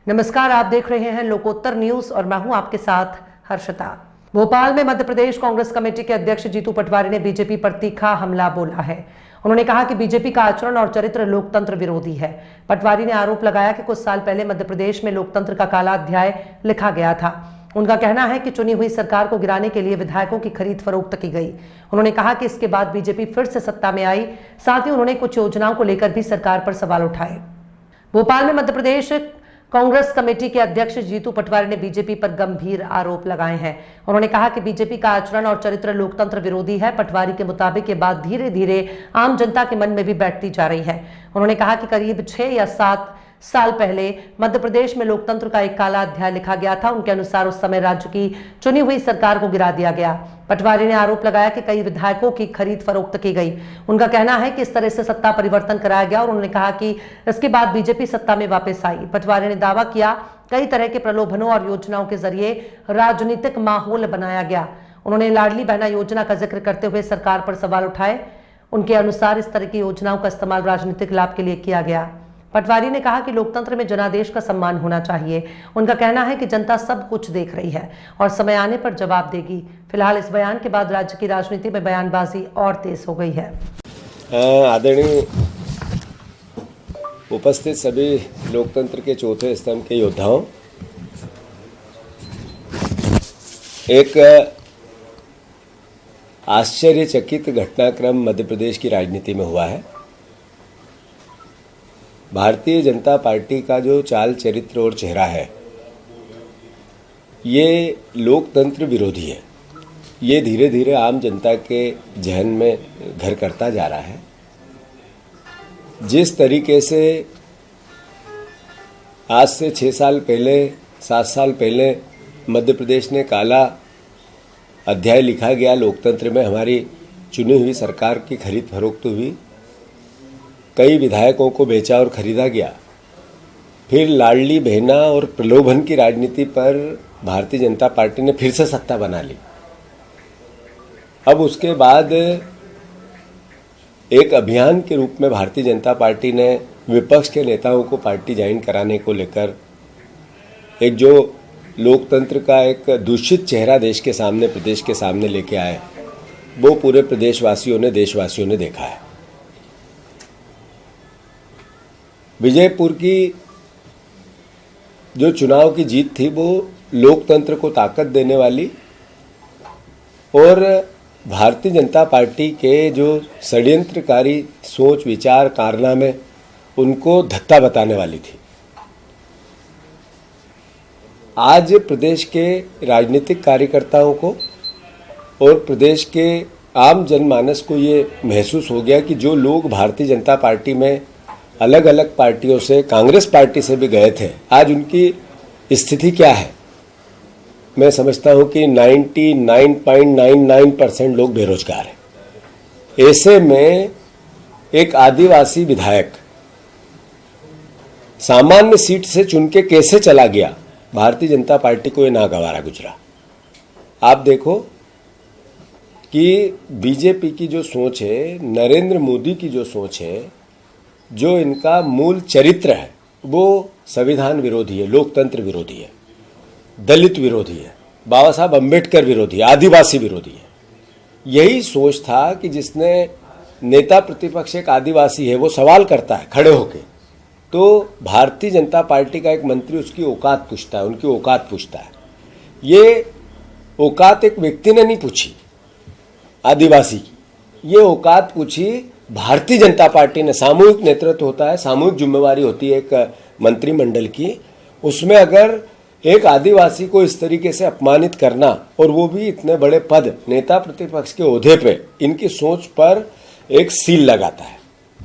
नमस्कार, आप देख रहे हैं लोकोत्तर न्यूज और मैं हूं आपके साथ हर्षिता। भोपाल में मध्य प्रदेश कांग्रेस कमेटी के अध्यक्ष जीतू पटवारी ने बीजेपी पर तीखा हमला बोला है। उन्होंने कहा कि बीजेपी का आचरण और चरित्र लोकतंत्र विरोधी है। पटवारी ने आरोप लगाया कि कुछ साल पहले मध्य प्रदेश में लोकतंत्र का काला अध्याय लिखा गया था। उनका कहना है कि चुनी हुई सरकार को गिराने के लिए विधायकों की खरीद फरोख्त की गई। उन्होंने कहा कि इसके बाद बीजेपी फिर से सत्ता में आई। साथ ही उन्होंने कुछ योजनाओं को लेकर भी सरकार पर सवाल उठाए। भोपाल में मध्य प्रदेश कांग्रेस कमेटी के अध्यक्ष जीतू पटवारी ने बीजेपी पर गंभीर आरोप लगाए हैं। उन्होंने कहा कि बीजेपी का आचरण और चरित्र लोकतंत्र विरोधी है। पटवारी के मुताबिक ये बात धीरे धीरे आम जनता के मन में भी बैठती जा रही है। उन्होंने कहा कि करीब 6 या 7 साल पहले मध्य प्रदेश में लोकतंत्र का एक काला अध्याय लिखा गया था। उनके अनुसार उस समय राज्य की चुनी हुई सरकार को गिरा दिया गया। पटवारी ने आरोप लगाया कि कई विधायकों की खरीद फरोख्त की गई। उनका कहना है कि इस तरह से सत्ता परिवर्तन कराया गया और उन्होंने कहा कि इसके बाद बीजेपी सत्ता में वापस आई। पटवारी ने दावा किया कई तरह के प्रलोभनों और योजनाओं के जरिए राजनीतिक माहौल बनाया गया। उन्होंने लाडली बहना योजना का जिक्र करते हुए सरकार पर सवाल उठाए। उनके अनुसार इस तरह की योजनाओं का इस्तेमाल राजनीतिक लाभ के लिए किया गया। पटवारी ने कहा कि लोकतंत्र में जनादेश का सम्मान होना चाहिए। उनका कहना है कि जनता सब कुछ देख रही है और समय आने पर जवाब देगी। फिलहाल इस बयान के बाद राज्य की राजनीति में बयानबाजी और तेज हो गई है। आदरणीय उपस्थित सभी लोकतंत्र के चौथे स्तंभ के योद्धाओं, एक आश्चर्यचकित घटनाक्रम मध्य प्रदेश की राजनीति में हुआ है। भारतीय जनता पार्टी का जो चाल चरित्र और चेहरा है, ये लोकतंत्र विरोधी है। ये धीरे धीरे आम जनता के जहन में घर करता जा रहा है। जिस तरीके से आज से 6 साल पहले 7 साल पहले मध्य प्रदेश ने काला अध्याय लिखा गया, लोकतंत्र में हमारी चुनी हुई सरकार की खरीद फरोख्त हुई, कई विधायकों को बेचा और खरीदा गया, फिर लाडली बहना और प्रलोभन की राजनीति पर भारतीय जनता पार्टी ने फिर से सत्ता बना ली। अब उसके बाद एक अभियान के रूप में भारतीय जनता पार्टी ने विपक्ष के नेताओं को पार्टी ज्वाइन कराने को लेकर एक जो लोकतंत्र का एक दूषित चेहरा देश के सामने, प्रदेश के सामने लेके आए, वो पूरे प्रदेशवासियों ने, देशवासियों ने देखा है। विजयपुर की जो चुनाव की जीत थी वो लोकतंत्र को ताकत देने वाली और भारतीय जनता पार्टी के जो षड्यंत्रकारी सोच, विचार, कारनामे, उनको धत्ता बताने वाली थी। आज प्रदेश के राजनीतिक कार्यकर्ताओं को और प्रदेश के आम जनमानस को ये महसूस हो गया कि जो लोग भारतीय जनता पार्टी में अलग अलग पार्टियों से, कांग्रेस पार्टी से भी गए थे, आज उनकी स्थिति क्या है। मैं समझता हूं कि 99.99% लोग बेरोजगार हैं। ऐसे में एक आदिवासी विधायक सामान्य सीट से चुन के कैसे चला गया, भारतीय जनता पार्टी को ये नागवारा गुजरा। आप देखो कि बीजेपी की जो सोच है, नरेंद्र मोदी की जो सोच है, जो इनका मूल चरित्र है, वो संविधान विरोधी है, लोकतंत्र विरोधी है, दलित विरोधी है, बाबा साहब अम्बेडकर विरोधी है, आदिवासी विरोधी है। यही सोच था कि जिसने नेता प्रतिपक्ष एक आदिवासी है, वो सवाल करता है खड़े होके, तो भारतीय जनता पार्टी का एक मंत्री उसकी औकात पूछता है, उनकी औकात पूछता है। ये औकात एक व्यक्ति ने नहीं पूछी आदिवासी की, ये औकात पूछी भारतीय जनता पार्टी ने। सामूहिक नेतृत्व होता है, सामूहिक जिम्मेवारी होती है एक मंत्रिमंडल की। उसमें अगर एक आदिवासी को इस तरीके से अपमानित करना, और वो भी इतने बड़े पद, नेता प्रतिपक्ष के ओहदे पे, इनकी सोच पर एक सील लगाता है।